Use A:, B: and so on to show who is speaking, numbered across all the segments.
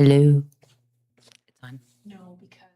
A: Hello. It's on.
B: No, because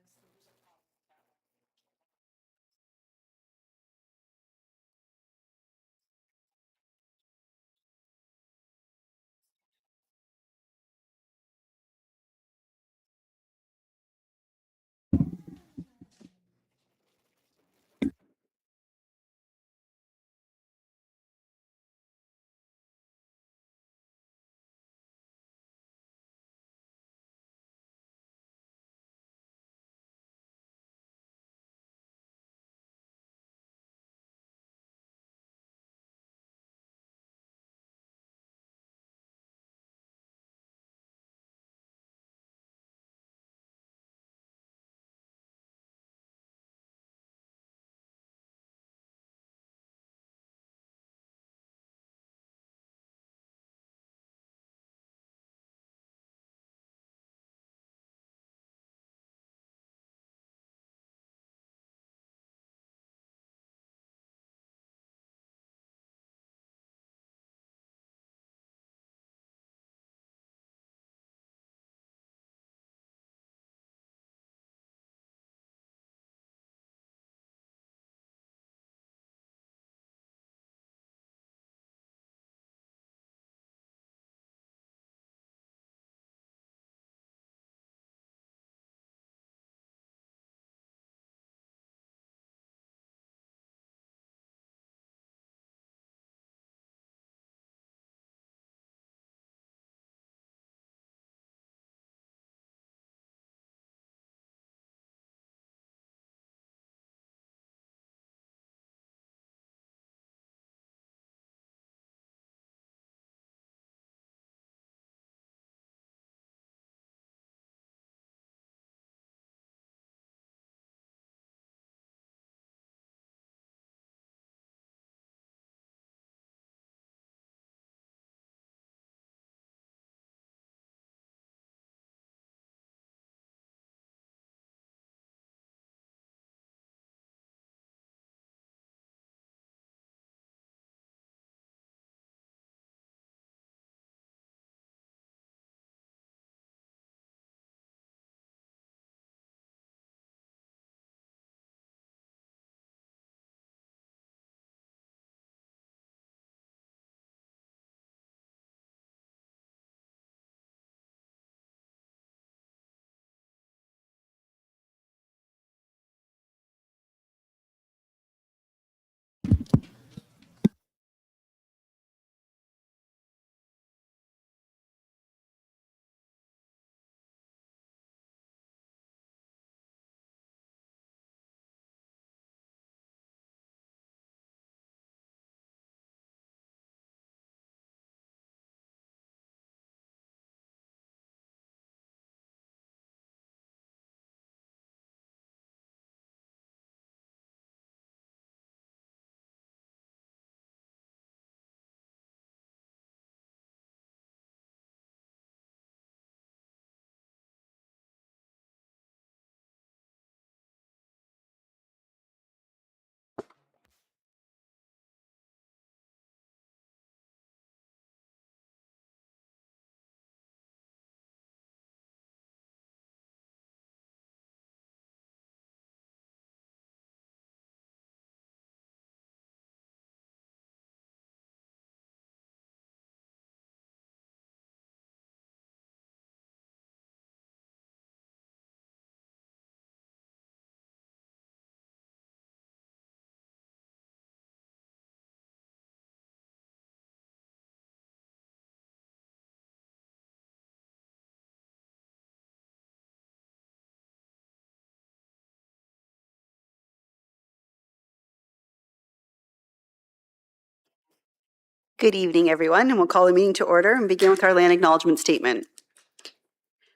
C: Good evening, everyone, and we'll call the meeting to order and begin with our land acknowledgement statement.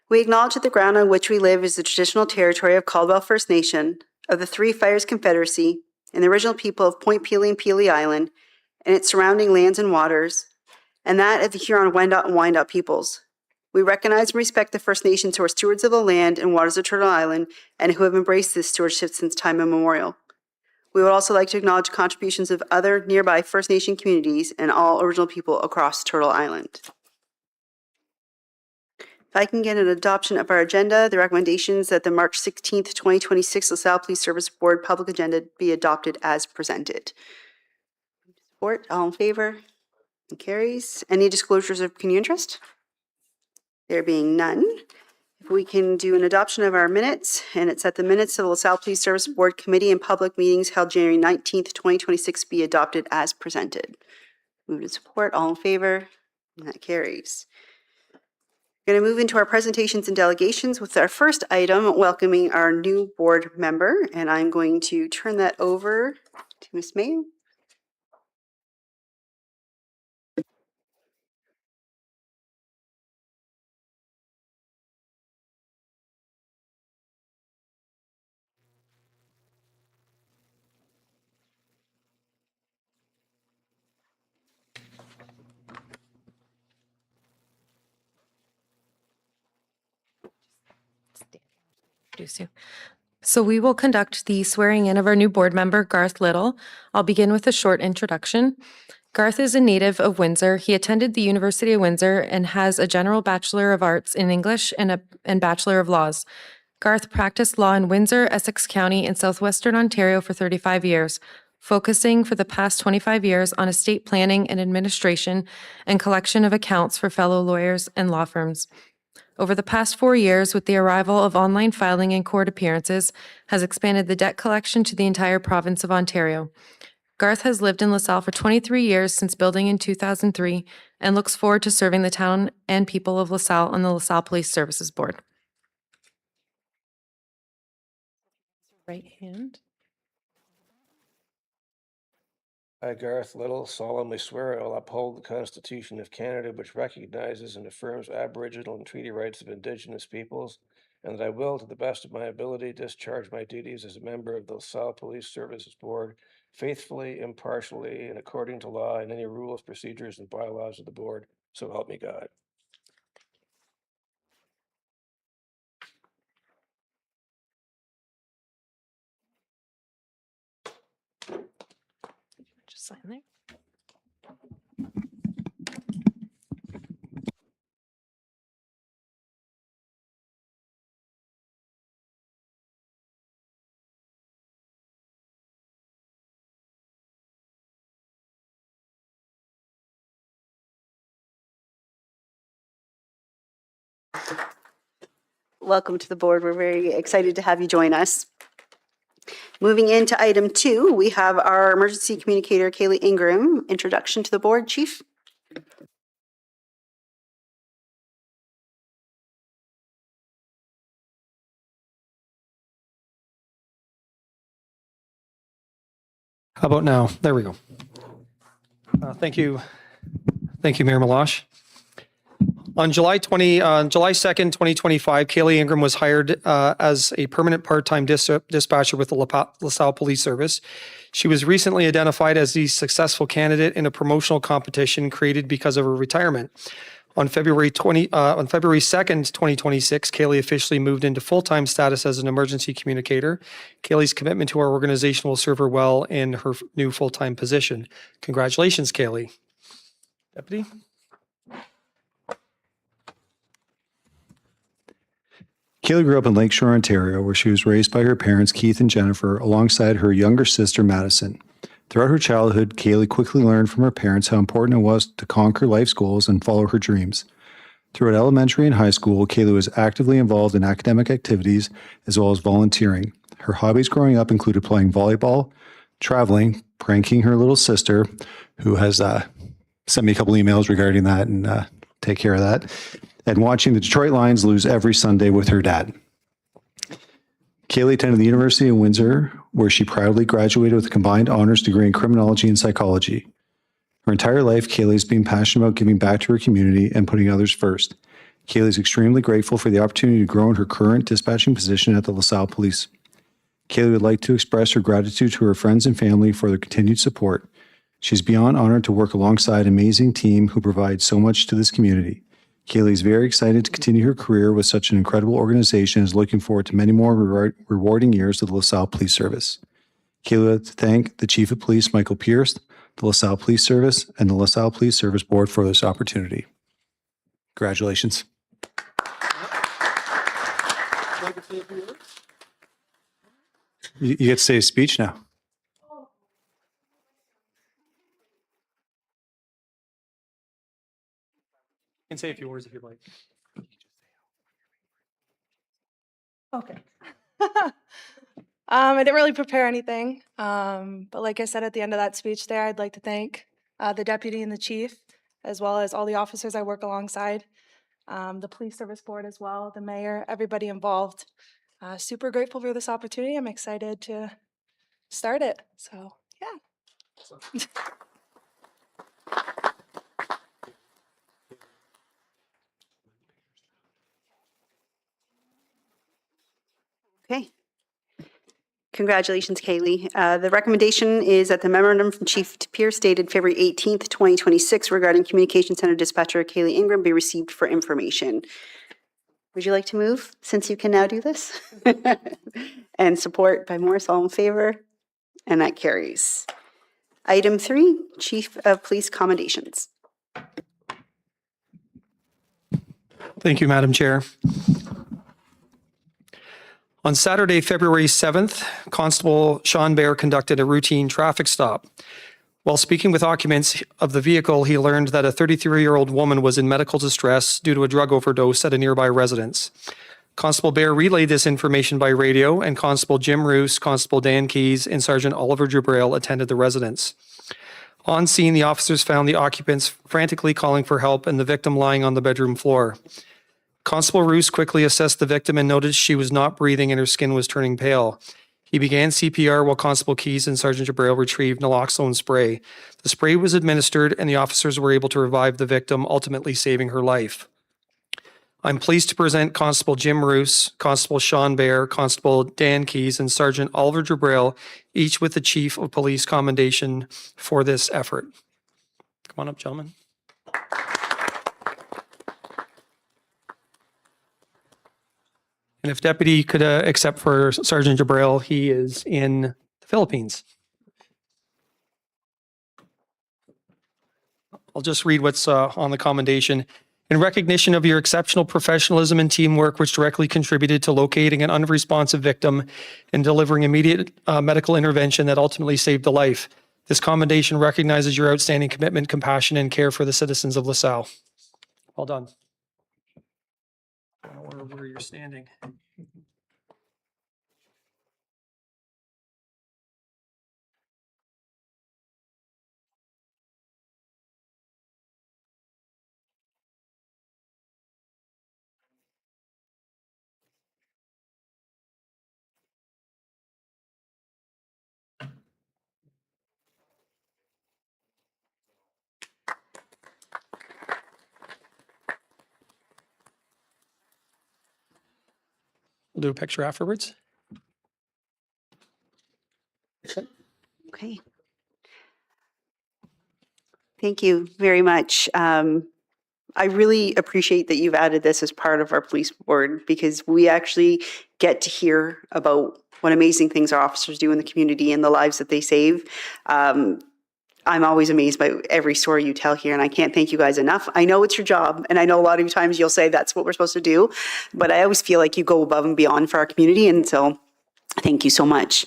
C: We acknowledge that the ground on which we live is the traditional territory of Caldwell First Nation, of the Three Fires Confederacy, and the original people of Point Pelee and Pelee Island, and its surrounding lands and waters, and that of the Huron-Wendat and Wyandot peoples. We recognize and respect the First Nations who are stewards of the land and waters of Turtle Island and who have embraced this stewardship since time immemorial. We would also like to acknowledge contributions of other nearby First Nation communities and all original people across Turtle Island. If I can get an adoption of our agenda, the recommendations that the March 16th, 2026 LaSalle Police Service Board public agenda be adopted as presented. Support, all in favor? It carries. Any disclosures of community interest? There being none, if we can do an adoption of our minutes, and it's that the minutes of the LaSalle Police Service Board Committee and public meetings held January 19th, 2026 be adopted as presented. Move to support, all in favor? And that carries. We're going to move into our presentations and delegations with our first item, welcoming our new board member, and I'm going to turn that over to Ms. May.
B: Introduce you. So we will conduct the swearing in of our new board member, Garth Little. I'll begin with a short introduction. Garth is a native of Windsor. He attended the University of Windsor and has a general Bachelor of Arts in English and Bachelor of Laws. Garth practiced law in Windsor, Essex County, in southwestern Ontario for 35 years, focusing for the past 25 years on estate planning and administration and collection of accounts for fellow lawyers and law firms. Over the past 4 years, with the arrival of online filing and court appearances, has expanded the debt collection to the entire province of Ontario. Garth has lived in LaSalle for 23 years since building in 2003 and looks forward to serving the town and people of LaSalle on the LaSalle Police Services Board. Right hand.
D: I, Garth Little, solemnly swear I will uphold the Constitution of Canada, which recognizes and affirms Aboriginal and treaty rights of Indigenous peoples, and that I will, to the best of my ability, discharge my duties as a member of the LaSalle Police Services Board faithfully, impartially, and according to law and any rules, procedures, and bylaws of the board. So help me God.
B: Just sign there.
C: Welcome to the board. We're very excited to have you join us. Moving into item 2, we have our emergency communicator, Kaylee Ingram. Introduction to the board, Chief.
E: How about now? There we go. Thank you. Thank you, Mayor Malash. On July 2nd, 2025, Kaylee Ingram was hired as a permanent part-time dispatcher with the LaSalle Police Service. She was recently identified as the successful candidate in a promotional competition created because of her retirement. On February 2nd, 2026, Kaylee officially moved into full-time status as an emergency communicator. Kaylee's commitment to our organization will serve her well in her new full-time position. Congratulations, Kaylee. Deputy?
F: Kaylee grew up in Lakeshore, Ontario, where she was raised by her parents, Keith and Jennifer, alongside her younger sister, Madison. Throughout her childhood, Kaylee quickly learned from her parents how important it was to conquer life's goals and follow her dreams. Throughout elementary and high school, Kaylee was actively involved in academic activities as well as volunteering. Her hobbies growing up included playing volleyball, traveling, pranking her little sister, who has sent me a couple emails regarding that, and take care of that, and watching the Detroit Lions lose every Sunday with her dad. Kaylee attended the University of Windsor, where she proudly graduated with a combined honors degree in criminology and psychology. Her entire life, Kaylee has been passionate about giving back to her community and putting others first. Kaylee is extremely grateful for the opportunity to grow in her current dispatching position at the LaSalle Police. Kaylee would like to express her gratitude to her friends and family for their continued support. She's beyond honored to work alongside an amazing team who provide so much to this community. Kaylee is very excited to continue her career with such an incredible organization and is looking forward to many more rewarding years of the LaSalle Police Service. Kaylee would like to thank the Chief of Police, Michael Pierce, the LaSalle Police Service, and the LaSalle Police Service Board for this opportunity. Congratulations. You get to say a speech now.
E: You can say a few words if you'd like.
G: Okay. I didn't really prepare anything, but like I said at the end of that speech there, I'd like to thank the deputy and the chief, as well as all the officers I work alongside, the police service board as well, the mayor, everybody involved. Super grateful for this opportunity. I'm excited to start it. So yeah.
C: Okay. Congratulations, Kaylee. The recommendation is that the memorandum from Chief Pierce dated February 18th, 2026 regarding Communication Center Dispatcher Kaylee Ingram be received for information. Would you like to move, since you can now do this? And support by Morris, all in favor? And that carries. Item 3, Chief of Police commendations.
E: Thank you, Madam Chair. On Saturday, February 7th, Constable Sean Bear conducted a routine traffic stop. While speaking with occupants of the vehicle, he learned that a 33-year-old woman was in medical distress due to a drug overdose at a nearby residence. Constable Bear relayed this information by radio, and Constable Jim Roos, Constable Dan Keys, and Sergeant Oliver Jubril attended the residence. On scene, the officers found the occupants frantically calling for help and the victim lying on the bedroom floor. Constable Roos quickly assessed the victim and noticed she was not breathing and her skin was turning pale. He began CPR while Constable Keys and Sergeant Jabril retrieved naloxone spray. The spray was administered and the officers were able to revive the victim, ultimately saving her life. I'm pleased to present Constable Jim Roos, Constable Sean Bear, Constable Dan Keys, and Sergeant Oliver Jabril, each with the Chief of Police commendation for this effort. Come on up, gentlemen. And if Deputy could accept for Sergeant Jabril, he is in the Philippines. I'll just read what's on the commendation. In recognition of your exceptional professionalism and teamwork, which directly contributed to locating an unresponsive victim and delivering immediate medical intervention that ultimately saved a life, this commendation recognizes your outstanding commitment, compassion, and care for the citizens of LaSalle. Well done. I don't know where you're standing. We'll do a picture afterwards.
C: Okay. Thank you very much. I really appreciate that you've added this as part of our police board, because we actually get to hear about what amazing things our officers do in the community and the lives that they save. I'm always amazed by every story you tell here, and I can't thank you guys enough. I know it's your job, and I know a lot of times you'll say that's what we're supposed to do, but I always feel like you go above and beyond for our community, and so thank you so much.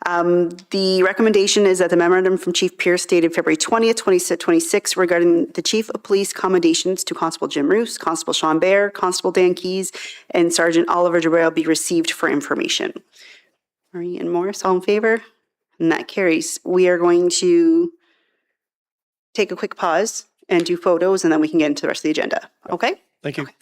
C: The recommendation is that the memorandum from Chief Pierce dated February 20th, 2026 regarding the Chief of Police commendations to Constable Jim Roos, Constable Sean Bear, Constable Dan Keys, and Sergeant Oliver Jabril be received for information. Marie and Morris, all in favor? And that carries. We are going to take a quick pause and do photos, and then we can get into the rest of the agenda. Okay?
E: Thank you.
C: Okay.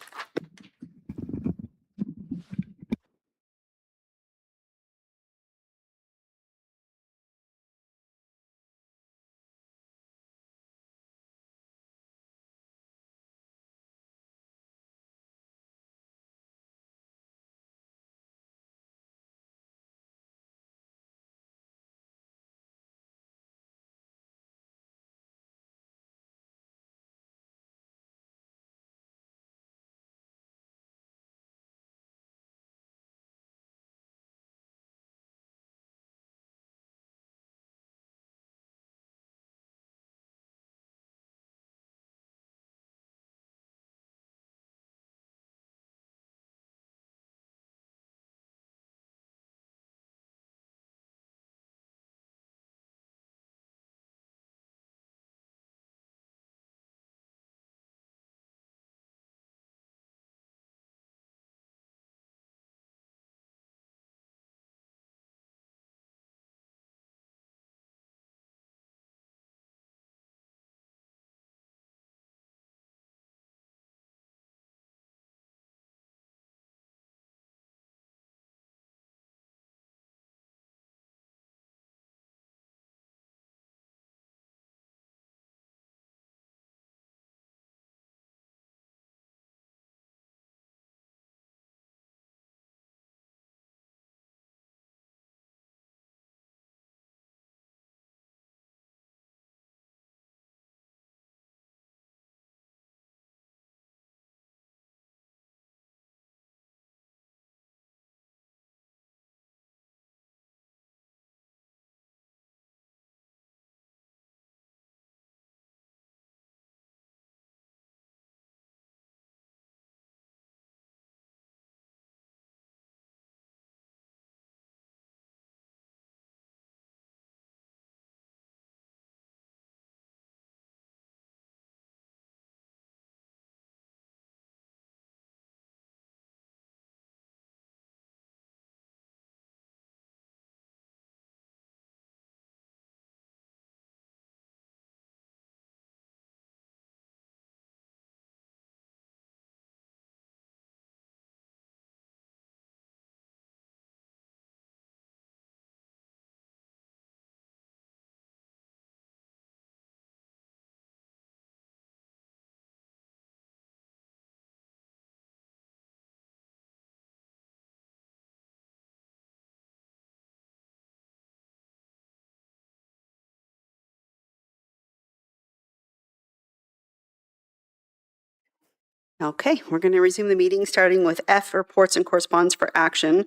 C: Okay, we're going to resume the meeting, starting with F, reports and correspondence for action.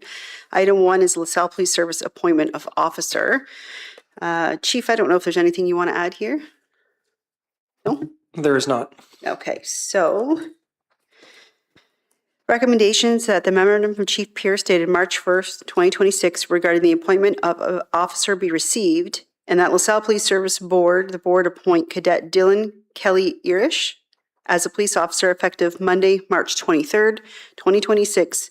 C: Item 1 is LaSalle Police Service appointment of officer. Chief, I don't know if there's anything you want to add here? No?
E: There is not.
C: Okay, so recommendations that the memorandum from Chief Pierce dated March 1st, 2026 regarding the appointment of an officer be received, and that LaSalle Police Service Board, the board appoint Cadet Dylan Kelly Irish as a police officer effective Monday, March 23rd, 2026,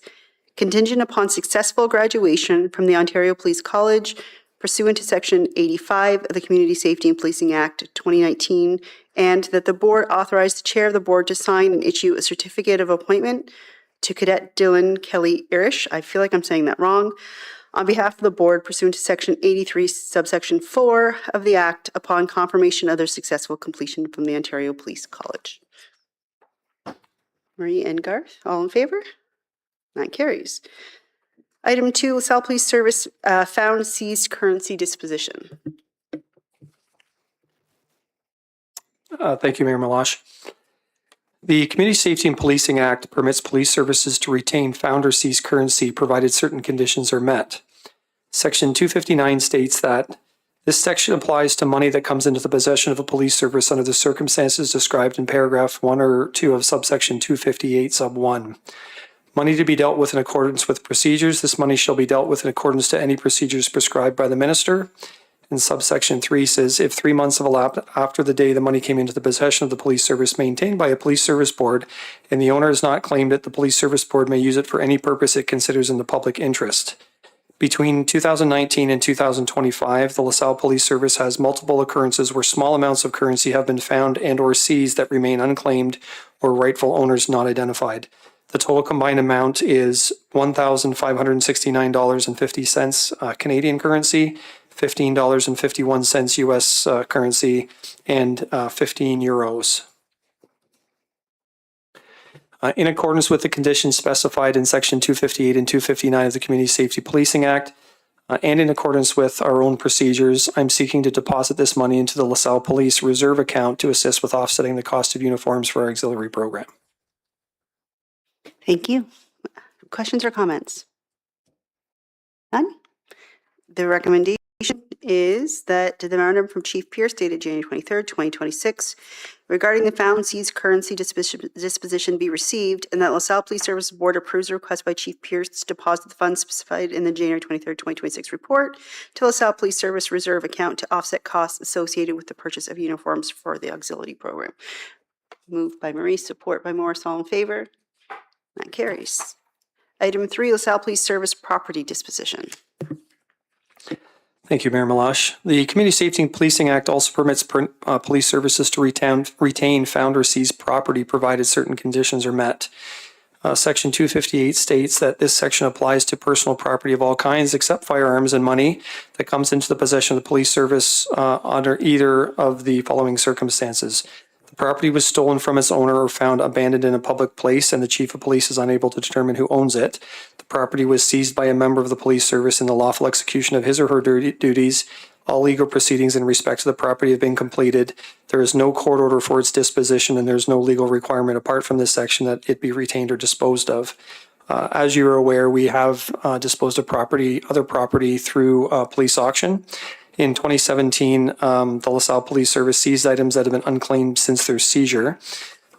C: contingent upon successful graduation from the Ontario Police College pursuant to Section 85 of the Community Safety and Policing Act 2019, and that the board authorize the chair of the board to sign and issue a certificate of appointment to Cadet Dylan Kelly Irish, I feel like I'm saying that wrong, on behalf of the board pursuant to Section 83, subsection 4 of the Act upon confirmation of their successful completion from the Ontario Police College. Marie and Garth, all in favor? That carries. Item 2, LaSalle Police Service found seized currency disposition.
E: Thank you, Mayor Malash. The Community Safety and Policing Act permits police services to retain found or seized currency provided certain conditions are met. Section 259 states that this section applies to money that comes into the possession of a police service under the circumstances described in paragraph 1 or 2 of subsection 258 sub 1. Money to be dealt with in accordance with procedures. This money shall be dealt with in accordance to any procedures prescribed by the minister. And subsection 3 says, if 3 months have elapsed after the day the money came into the possession of the police service maintained by a police service board and the owner has not claimed it, the police service board may use it for any purpose it considers in the public interest. Between 2019 and 2025, the LaSalle Police Service has multiple occurrences where small amounts of currency have been found and or seized that remain unclaimed or rightful owners not identified. The total combined amount is $1,569.50 Canadian currency, $15.51 US currency, and 15 euros. In accordance with the conditions specified in Section 258 and 259 of the Community Safety Policing Act, and in accordance with our own procedures, I'm seeking to deposit this money into the LaSalle Police Reserve account to assist with offsetting the cost of uniforms for our auxiliary program.
C: Thank you. Questions or comments? None? The recommendation is that the memorandum from Chief Pierce dated January 23rd, 2026 regarding the found seized currency disposition be received, and that LaSalle Police Service Board approves the request by Chief Pierce to deposit the funds specified in the January 23rd, 2026 report to LaSalle Police Service Reserve account to offset costs associated with the purchase of uniforms for the auxiliary program. Moved by Marie, support by Morris, all in favor? That carries. Item 3, LaSalle Police Service property disposition.
E: Thank you, Mayor Malash. The Community Safety and Policing Act also permits police services to retain found or seized property provided certain conditions are met. Section 258 states that this section applies to personal property of all kinds except firearms and money that comes into the possession of the police service under either of the following circumstances. The property was stolen from its owner or found abandoned in a public place and the chief of police is unable to determine who owns it. The property was seized by a member of the police service in the lawful execution of his or her duties. All legal proceedings in respect to the property have been completed. There is no court order for its disposition and there's no legal requirement apart from this section that it be retained or disposed of. As you're aware, we have disposed of other property through police auction. In 2017, the LaSalle Police Service seized items that have been unclaimed since their seizure.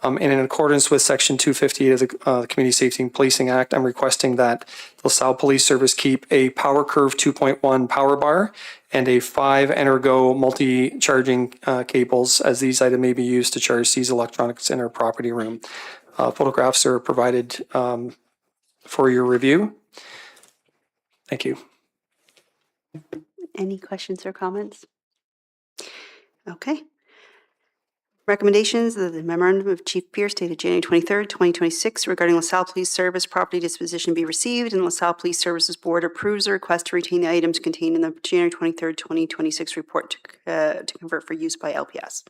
E: And in accordance with Section 258 of the Community Safety and Policing Act, I'm requesting that the LaSalle Police Service keep a Power Curve 2.1 power bar and a 5 Energo multi-charging cables, as these items may be used to charge seized electronics in our property room. Photographs are provided for your review. Thank you.
C: Any questions or comments? Okay. Recommendations of the memorandum of Chief Pierce dated January 23rd, 2026 regarding LaSalle Police Service property disposition be received, and LaSalle Police Services Board approves the request to retain the items contained in the January 23rd, 2026 report to convert for use by LPS.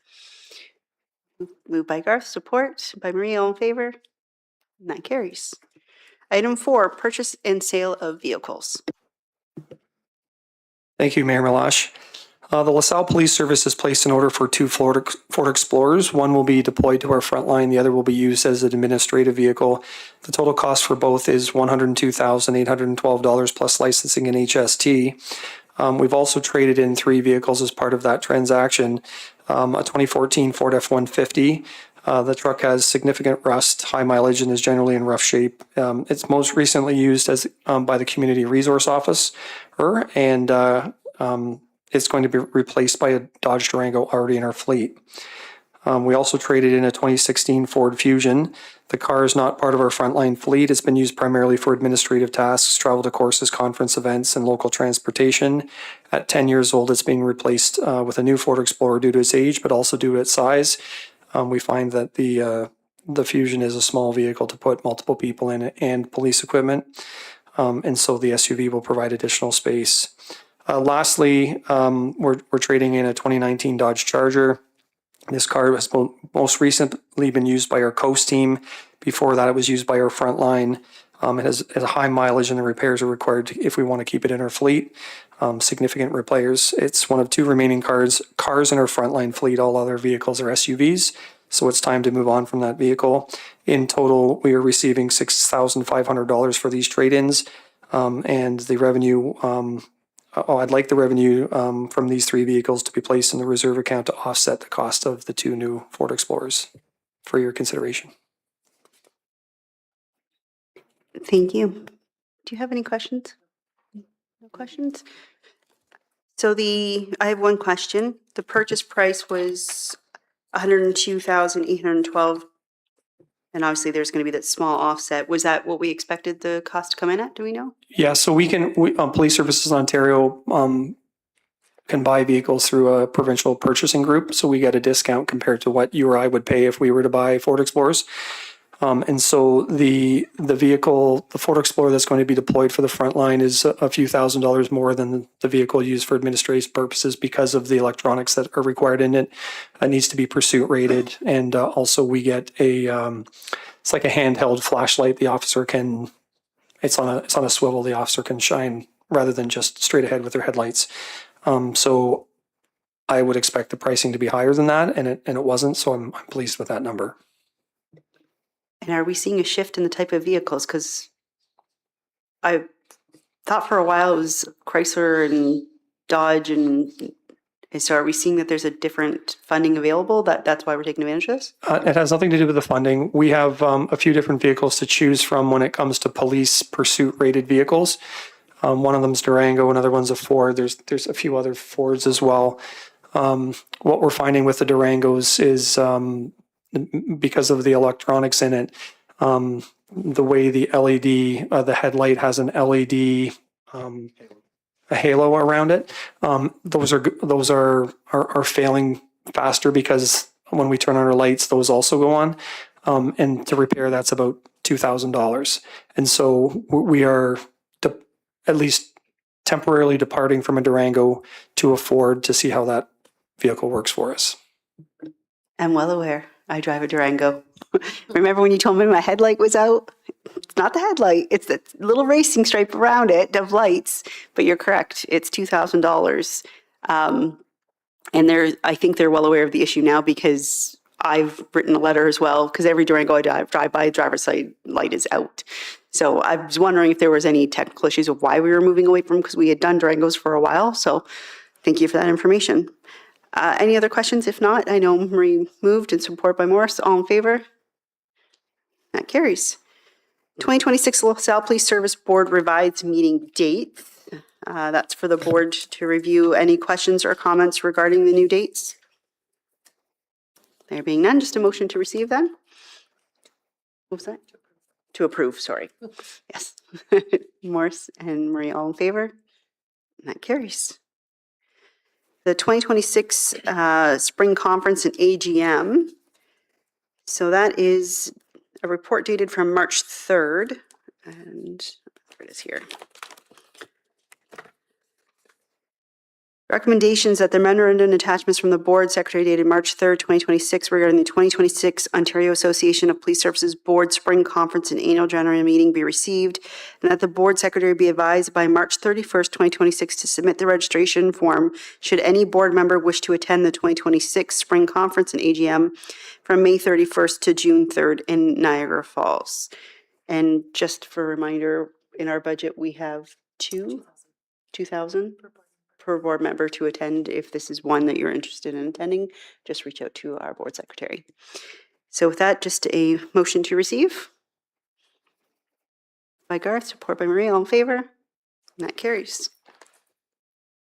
C: Moved by Garth, support by Marie, all in favor? And that carries. Item 4, purchase and sale of vehicles.
E: Thank you, Mayor Malash. The LaSalle Police Service has placed an order for 2 Ford Explorers. One will be deployed to our front line. The other will be used as an administrative vehicle. The total cost for both is $102,812 plus licensing and HST. We've also traded in 3 vehicles as part of that transaction. A 2014 Ford F-150. The truck has significant rust, high mileage, and is generally in rough shape. It's most recently used as by the Community Resource Officer, and it's going to be replaced by a Dodge Durango already in our fleet. We also traded in a 2016 Ford Fusion. The car is not part of our frontline fleet. It's been used primarily for administrative tasks, travel to courses, conference events, and local transportation. At 10 years old, it's being replaced with a new Ford Explorer due to its age, but also due to its size. We find that the Fusion is a small vehicle to put multiple people in it and police equipment, and so the SUV will provide additional space. Lastly, we're trading in a 2019 Dodge Charger. This car has most recently been used by our Coast team. Before that, it was used by our front line. It has a high mileage, and the repairs are required if we want to keep it in our fleet. Significant repairs. It's one of 2 remaining cars in our frontline fleet. All other vehicles are SUVs, so it's time to move on from that vehicle. In total, we are receiving $6,500 for these trade-ins, and the revenue. I'd like the revenue from these 3 vehicles to be placed in the reserve account to offset the cost of the 2 new Ford Explorers for your consideration.
C: Thank you. Do you have any questions? No questions? So I have one question. The purchase price was $102,812, and obviously there's going to be that small offset. Was that what we expected the cost to come in at? Do we know?
E: Yeah, so Police Services Ontario can buy vehicles through a provincial purchasing group, so we get a discount compared to what you or I would pay if we were to buy Ford Explorers. And so the vehicle, the Ford Explorer that's going to be deployed for the front line is a few $1,000s more than the vehicle used for administrative purposes because of the electronics that are required in it. It needs to be pursuit rated, and also we get it's like a handheld flashlight. The officer can. It's on a swivel. The officer can shine rather than just straight ahead with their headlights. So I would expect the pricing to be higher than that, and it wasn't. So I'm pleased with that number.
C: And are we seeing a shift in the type of vehicles? Because I thought for a while it was Chrysler and Dodge, and so are we seeing that there's a different funding available? That's why we're taking advantage of this?
E: It has nothing to do with the funding. We have a few different vehicles to choose from when it comes to police pursuit rated vehicles. One of them is Durango, another one's a Ford. There's a few other Fords as well. What we're finding with the Durangos is because of the electronics in it, the way the LED, the headlight has an LED a halo around it. Those are failing faster because when we turn on our lights, those also go on. And to repair, that's about $2,000. And so we are at least temporarily departing from a Durango to a Ford to see how that vehicle works for us.
C: I'm well aware. I drive a Durango. Remember when you told me my headlight was out? It's not the headlight. It's the little racing stripe around it of lights. But you're correct. It's $2,000. And I think they're well aware of the issue now because I've written a letter as well, because every Durango I drive by, driver's side light is out. So I was wondering if there was any technical issues of why we were moving away from, because we had done Durangos for a while. So thank you for that information. Any other questions? If not, I know Marie moved and support by Morris. All in favor? That carries. 2026 LaSalle Police Service Board revised meeting dates. That's for the board to review. Any questions or comments regarding the new dates? There being none, just a motion to receive them. What was that? To approve, sorry. Yes. Morris and Marie, all in favor? That carries. The 2026 Spring Conference and AGM. So that is a report dated from March 3rd. And there it is here. Recommendations that the memorandum and attachments from the board secretary dated March 3rd, 2026 regarding the 2026 Ontario Association of Police Services Board Spring Conference and Annual General Meeting be received, and that the board secretary be advised by March 31st, 2026 to submit the registration form should any board member wish to attend the 2026 Spring Conference and AGM from May 31st to June 3rd in Niagara Falls. And just for a reminder, in our budget, we have 2,000 per board member to attend. If this is one that you're interested in attending, just reach out to our board secretary. So with that, just a motion to receive. By Garth, support by Marie, all in favor? And that carries.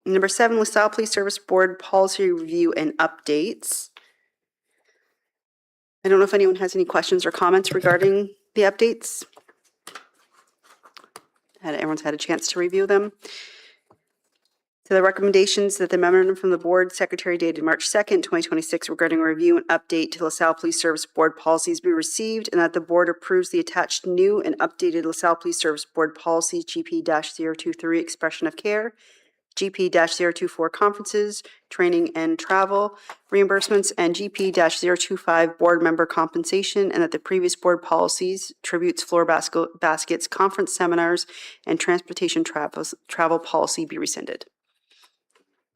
C: Number 7, LaSalle Police Service Board Policy Review and Updates. I don't know if anyone has any questions or comments regarding the updates. Everyone's had a chance to review them. So the recommendations that the memorandum from the board secretary dated March 2nd, 2026 regarding a review and update to LaSalle Police Service Board policies be received, and that the board approves the attached new and updated LaSalle Police Service Board policy GP-023 expression of care, GP-024 conferences, training and travel reimbursements, and GP-025 board member compensation, and that the previous board policies, tributes, floor baskets, conference seminars, and transportation travel policy be rescinded.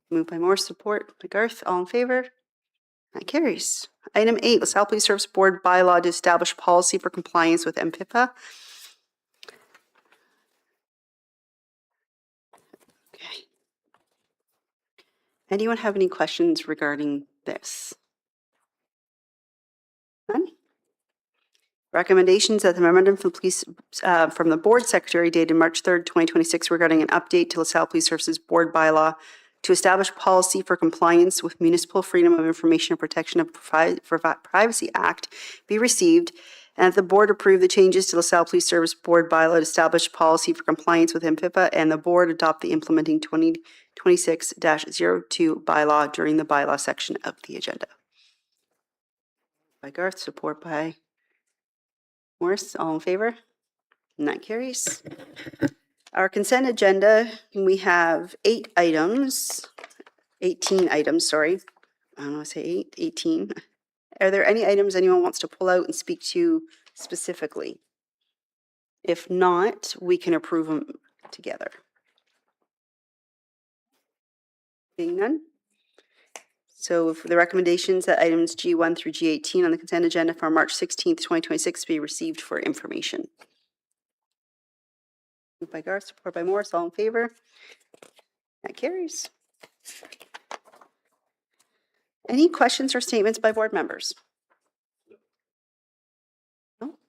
C: Moved by Morse, support by Garth. All in favor? That carries. Item 8, LaSalle Police Service Board bylaw to establish policy for compliance with MPIPA. Okay. Anyone have any questions regarding this? None? Recommendations that the memorandum from the board secretary dated March 3rd, 2026 regarding an update to LaSalle Police Services Board bylaw to establish policy for compliance with Municipal Freedom of Information and Protection of Privacy Act be received, and that the board approve the changes to LaSalle Police Service Board bylaw to establish policy for compliance with MPIPA, and the board adopt the implementing 2026-02 bylaw during the bylaw section of the agenda. By Garth, support by Morris. All in favor? And that carries. Our consent agenda, we have 18 items, sorry. I don't want to say 18. Are there any items anyone wants to pull out and speak to specifically? If not, we can approve them together. Being none? So for the recommendations that items G1 through G18 on the consent agenda for March 16th, 2026 be received for information. Moved by Garth, support by Morris, all in favor? That carries. Any questions or statements by board members? No?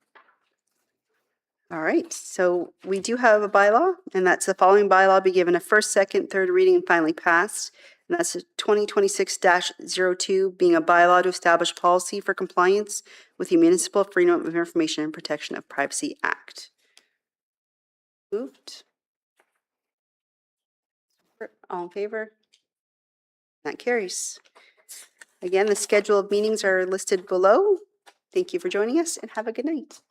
C: All right, so we do have a bylaw, and that's the following bylaw be given a first, second, third reading and finally passed. And that's 2026-02 being a bylaw to establish policy for compliance with the Municipal Freedom of Information and Protection of Privacy Act. Moved. All in favor? That carries. Again, the schedule of meetings are listed below. Thank you for joining us and have a good night.